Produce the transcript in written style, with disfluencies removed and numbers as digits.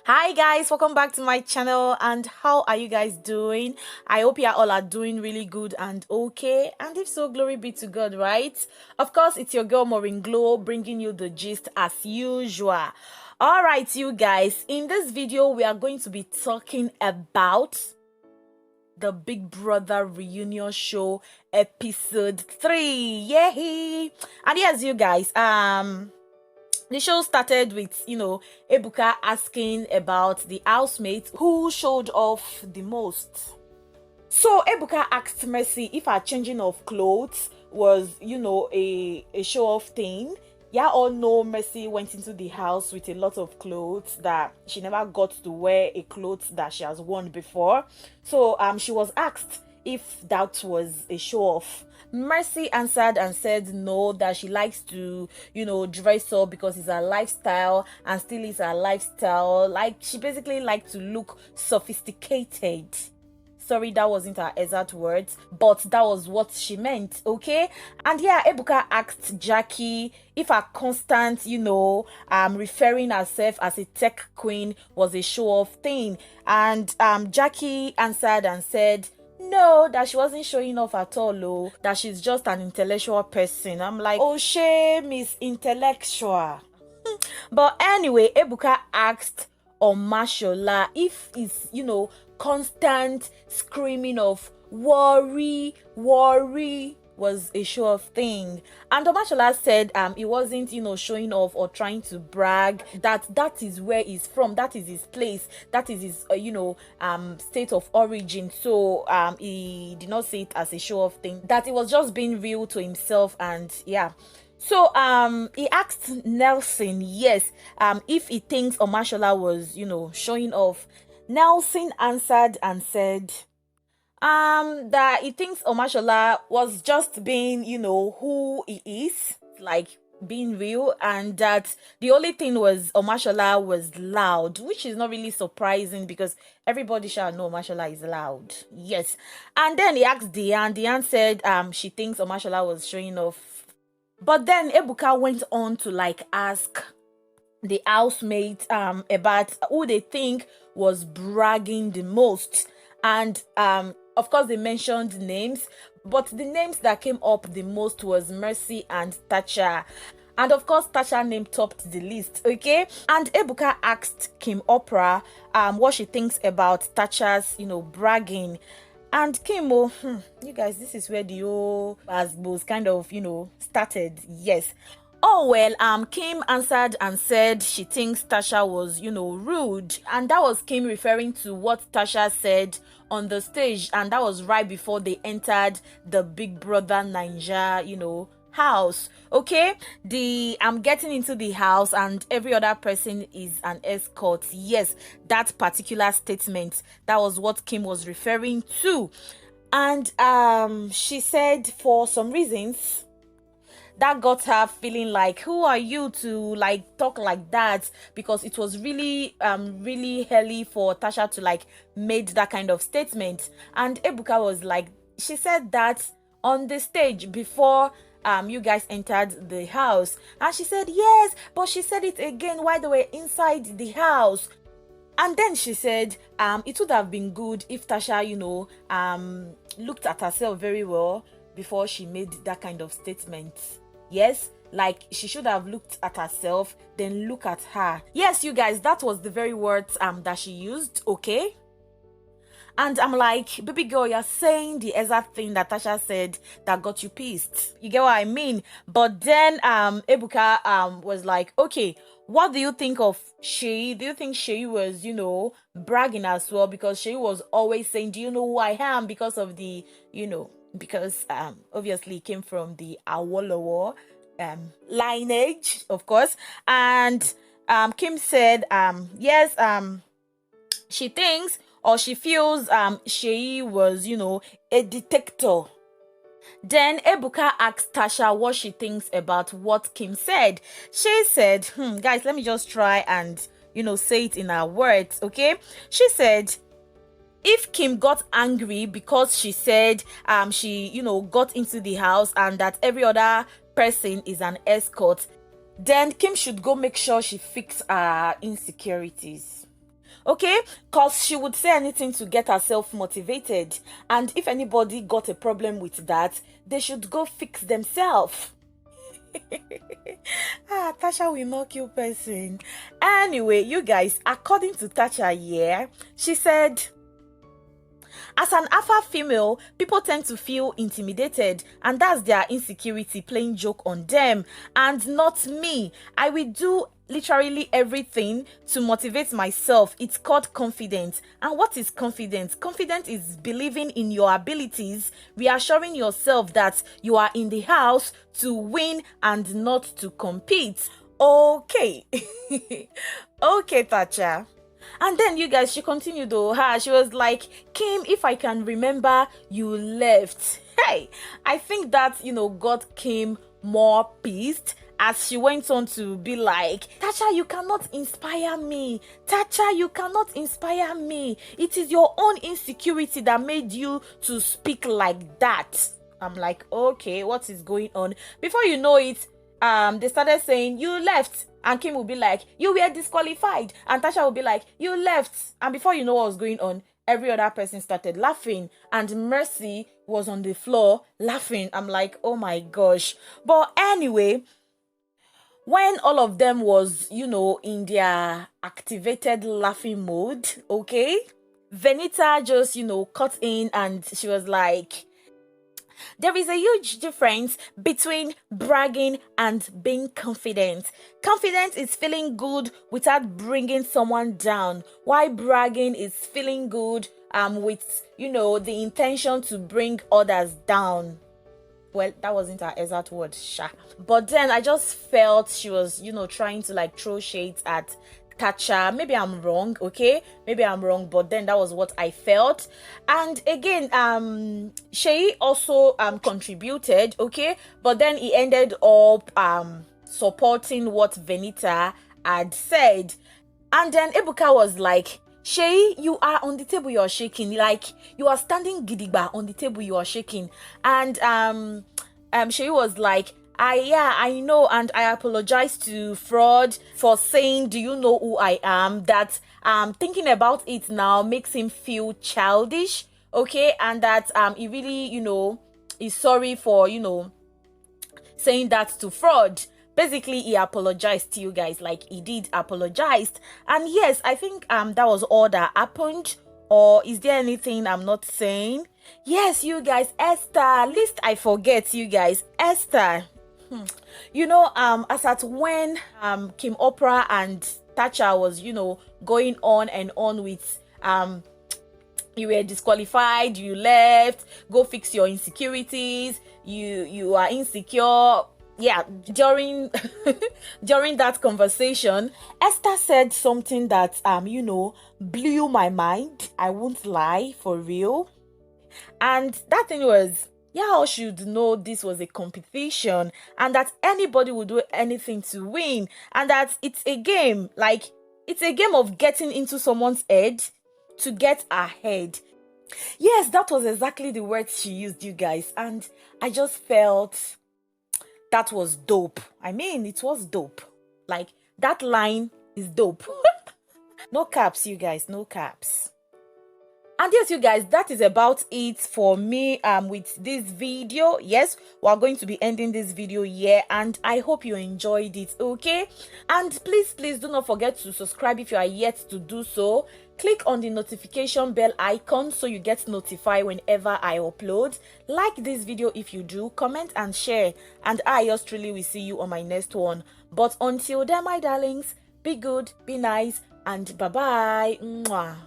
Hi guys, welcome back to my channel. And how are you guys doing? I hope you all are doing really good and okay, and if so, glory be to God, right? Of course, it's your girl Maureen Glow bringing you the gist as usual. All right, you guys, in this video we are going to be talking about the Big Brother reunion show episode 3. Yay! And yes, you guys, the show started with, Ebuka asking about the housemates who showed off the most. So Ebuka asked Mercy if her changing of clothes was, a show-off thing. Yeah, all know Mercy went into the house with a lot of clothes that she never got to wear a clothes that she has worn before. So she was asked if that was a show-off. Mercy answered and said no, that she likes to, dress up because it's her lifestyle and still is her lifestyle. Like, she basically likes to look sophisticated. Sorry, that wasn't her exact words, but that was what she meant, okay? And yeah, Ebuka asked Jackie if her constant, referring herself as a tech queen was a show-off thing. And Jackie answered and said, no, that she wasn't showing off at all, oh, that she's just an intellectual person. I'm like, oh, shame is intellectual. But anyway, Ebuka asked Omashola if it's, constant screaming of worry was a show off thing. And Omashola said it wasn't, showing off or trying to brag, that is where he's from, that is his place, that is his state of origin. So he did not see it as a show off thing, that it was just being real to himself. And yeah, so he asked Nelson, yes, if he thinks Omashola was, showing off. Nelson answered and said that he thinks Omashola was just being, who he is, like being real, and that the only thing was Omashola was loud, which is not really surprising because everybody shall know Omashola is loud. Yes. And then he asked Diane. Diane said she thinks Omashola was showing off. But then Ebuka went on to ask the housemates about who they think was bragging the most. And of course they mentioned names, but the names that came up the most was Mercy and Tacha. And of course, Tacha name topped the list, okay? And Ebuka asked KimOprah what she thinks about Tacha's, bragging. And Kim, you guys, this is where the whole was kind of, started. Yes. Oh well, Kim answered and said she thinks Tacha was, rude. And that was Kim referring to what Tacha said on the stage. And that was right before they entered the Big Brother Naija, house. Okay, I'm getting into the house and every other person is an escort. Yes, that particular statement, that was what Kim was referring to. And she said for some reasons that got her feeling like, who are you to talk like that? Because it was really really hairy for Tacha to made that kind of statement. And Ebuka was like, she said that on the stage before you guys entered the house. And she said yes, but she said it again while they were inside the house. And then she said it would have been good if Tacha looked at herself very well before she made that kind of statement. Yes, like she should have looked at herself, then look at her. Yes, you guys, that was the very words that she used, okay? And I'm like, baby girl, you're saying the exact thing that Tacha said that got you pissed. You get what I mean? But then Ebuka was like, okay, what do you think of Seyi? Do you think Seyi was, bragging as well? Because Seyi was always saying, do you know who I am? Because of the, because obviously it came from the Awolowo lineage, of course. And Kim said, yes, she thinks or she feels Seyi was, a detector. Then Ebuka asked Tacha what she thinks about what Kim said. She said, guys, let me just try and, say it in her words, okay? She said, if Kim got angry because she said she, got into the house and that every other person is an escort, then Kim should go make sure she fix her insecurities. Okay, because she would say anything to get herself motivated, and if anybody got a problem with that, they should go fix themselves. Tasha will not kill person. Anyway, you guys, according to Tacha, yeah, she said, as an alpha female, people tend to feel intimidated, and that's their insecurity playing joke on them, and not me. I will do literally everything to motivate myself. It's called confidence. And what is confidence? Confidence is believing in your abilities, reassuring yourself that you are in the house to win and not to compete. Okay. Okay, Tacha. And then you guys, she continued though. She was like, Kim, if I can remember, you left. Hey, I think that, got Kim more pissed as she went on to be like, Tacha, you cannot inspire me. Tacha, you cannot inspire me. It is your own insecurity that made you to speak like that. I'm like, okay, what is going on? Before you know it, they started saying, you left. And Kim will be like, you were disqualified. And Tasha will be like, you left. And before you know what was going on, every other person started laughing. And Mercy was on the floor laughing. I'm like, oh my gosh. But anyway, when all of them was, in their activated laughing mode, okay, Venita just, cut in and she was like, there is a huge difference between bragging and being confident. Confidence is feeling good without bringing someone down, while bragging is feeling good with, the intention to bring others down. Well, that wasn't her exact word, sha. But then I just felt she was, trying to like throw shades at Tacha. Maybe I'm wrong, okay? Maybe I'm wrong, but then that was what I felt. And again, Seyi also contributed, okay? But then he ended up supporting what Venita had said. And then Ebuka was like, Seyi, you are on the table, you are shaking. Like, you are standing gidigba on the table, you are shaking. And Seyi was like, I know, and I apologize to Fraud for saying, do you know who I am? That thinking about it now makes him feel childish, okay? And that he really, is sorry for, saying that to Fraud. Basically, he apologized to you guys, like he did apologize. And yes, I think that was all that happened. Or is there anything I'm not saying? Yes, you guys, Esther, least I forget, you guys, Esther. As at when KimOprah and Tacha was, going on and on with you were disqualified, you left, go fix your insecurities, you are insecure. Yeah, during during that conversation, Esther said something that blew my mind. I won't lie, for real. And that thing was, y'all should know this was a competition and that anybody would do anything to win, and that it's a game. Like, it's a game of getting into someone's head to get ahead. Yes, that was exactly the words she used, you guys. And I just felt that was dope. I mean, it was dope. Like, that line is dope. No caps, you guys, no caps. And yes, you guys, that is about it for me with this video. Yes, we're going to be ending this video here, and I hope you enjoyed it, okay? And please do not forget to subscribe if you are yet to do so. Click on the notification bell icon so you get notified whenever I upload. Like this video if you do, comment and share, and I yours truly will see you on my next one. But until then, my darlings, be good, be nice, and bye-bye. Mwah.